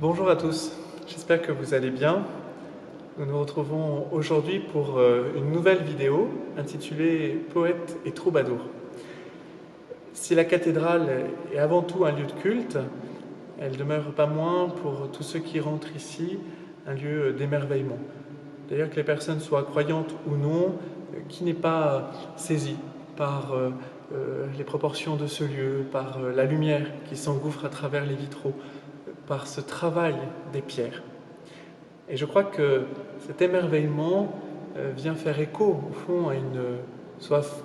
Bonjour à tous, j'espère que vous allez bien. Nous nous retrouvons aujourd'hui pour une nouvelle vidéo intitulée Poète et troubadour. Si la cathédrale est avant tout un lieu de culte, elle demeure pas moins pour tous ceux qui rentrent ici un lieu d'émerveillement. D'ailleurs que les personnes soient croyantes ou non, qui n'est pas saisi par les proportions de ce lieu, par la lumière qui s'engouffre à travers les vitraux, par ce travail des pierres. Et je crois que cet émerveillement vient faire écho, au fond, à une soif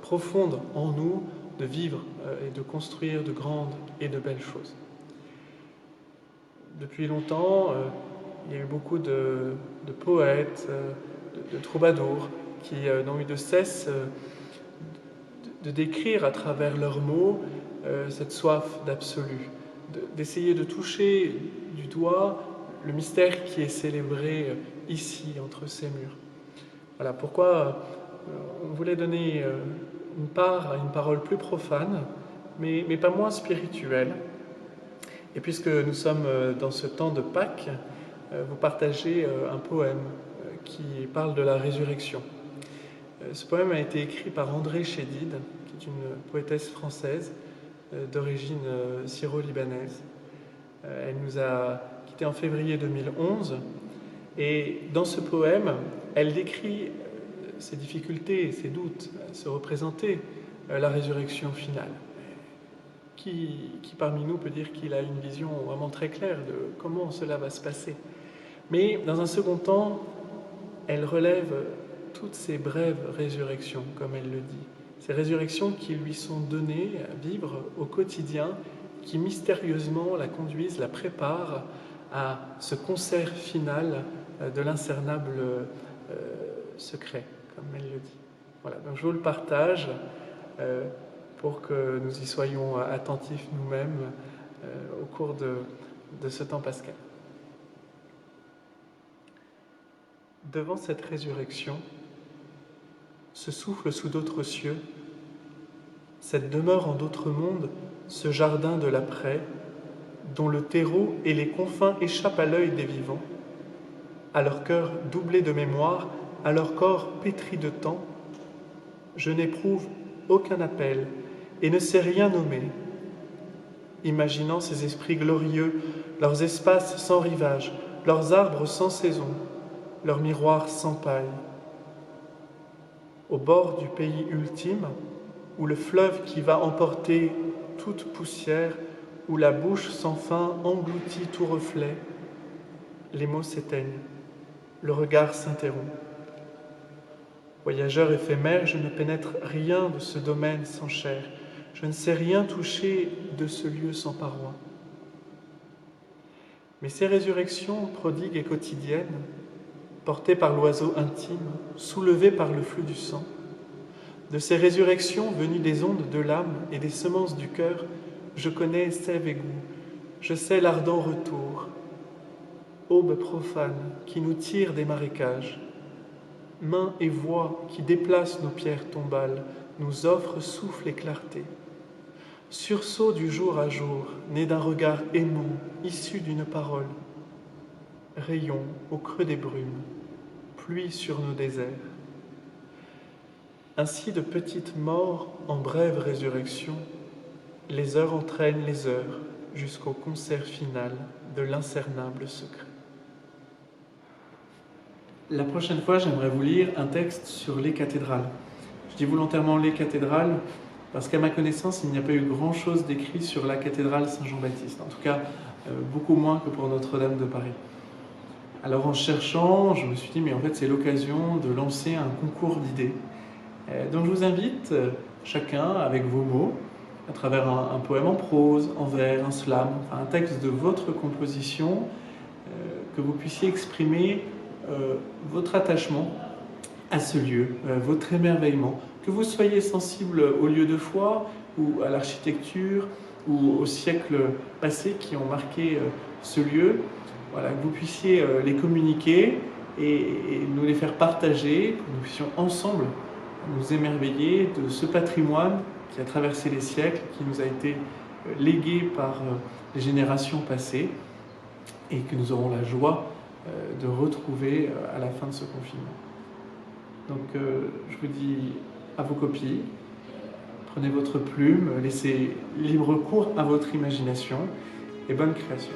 profonde en nous de vivre et de construire de grandes et de belles choses. Depuis longtemps, il y a eu beaucoup de poètes, de troubadours qui n'ont eu de cesse de décrire à travers leurs mots cette soif d'absolu, d'essayer de toucher du doigt le mystère qui est célébré ici, entre ces murs. Voilà pourquoi on voulait donner une part à une parole plus profane, mais pas moins spirituelle. Et puisque nous sommes dans ce temps de Pâques, vous partagez un poème qui parle de la résurrection. Ce poème a été écrit par André Chédid, qui est une poétesse française d'origine syro-libanaise. Elle nous a quittés en février 2011 et dans ce poème, elle décrit ses difficultés et ses doutes à se représenter la résurrection finale. Qui parmi nous peut dire qu'il a une vision vraiment très claire de comment cela va se passer? Mais dans un second temps, elle relève toutes ces brèves résurrections, comme elle le dit. Ces résurrections qui lui sont données à vivre au quotidien, qui mystérieusement la conduisent, la préparent à ce concert final de l'incernable secret, comme elle le dit. Voilà, donc je vous le partage pour que nous y soyons attentifs nous-mêmes au cours de ce temps pascal. Devant cette résurrection, ce souffle sous d'autres cieux, cette demeure en d'autres mondes, ce jardin de l'après, dont le terreau et les confins échappent à l'œil des vivants, à leur cœur doublé de mémoire, à leur corps pétri de temps, je n'éprouve aucun appel et ne sais rien nommer, imaginant ces esprits glorieux, leurs espaces sans rivage, leurs arbres sans saison, leurs miroirs sans paille. Au bord du pays ultime, où le fleuve qui va emporter toute poussière, où la bouche sans fin engloutit tout reflet, les mots s'éteignent, le regard s'interrompt. Voyageur éphémère, je ne pénètre rien de ce domaine sans chair, je ne sais rien toucher de ce lieu sans paroi. Mais ces résurrections prodigues et quotidiennes, portées par l'oiseau intime, soulevées par le flux du sang, de ces résurrections venues des ondes de l'âme et des semences du cœur, je connais sève et goût, je sais l'ardent retour, aube profane qui nous tire des marécages, main et voix qui déplacent nos pierres tombales, nous offrent souffle et clarté. Sursaut du jour à jour, né d'un regard aimant, issu d'une parole. Rayon au creux des brumes, pluie sur nos déserts. Ainsi de petites morts en brève résurrection, les heures entraînent les heures jusqu'au concert final de l'incernable secret. La prochaine fois, j'aimerais vous lire un texte sur les cathédrales. Je dis volontairement les cathédrales parce qu'à ma connaissance, il n'y a pas eu grand-chose d'écrit sur la cathédrale Saint-Jean-Baptiste. En tout cas, beaucoup moins que pour Notre-Dame de Paris. Alors en cherchant, je me suis dit, mais en fait, c'est l'occasion de lancer un concours d'idées. Donc je vous invite, chacun, avec vos mots, à travers un poème en prose, en vers, un slam, enfin, un texte de votre composition, que vous puissiez exprimer votre attachement à ce lieu, votre émerveillement, que vous soyez sensible au lieu de foi ou à l'architecture ou aux siècles passés qui ont marqué ce lieu, voilà, que vous puissiez les communiquer et nous les faire partager, pour que nous puissions ensemble nous émerveiller de ce patrimoine qui a traversé les siècles, qui nous a été légué par les générations passées. et que nous aurons la joie de retrouver à la fin de ce confinement. Donc je vous dis à vos copies, prenez votre plume, laissez libre cours à votre imagination et bonne création.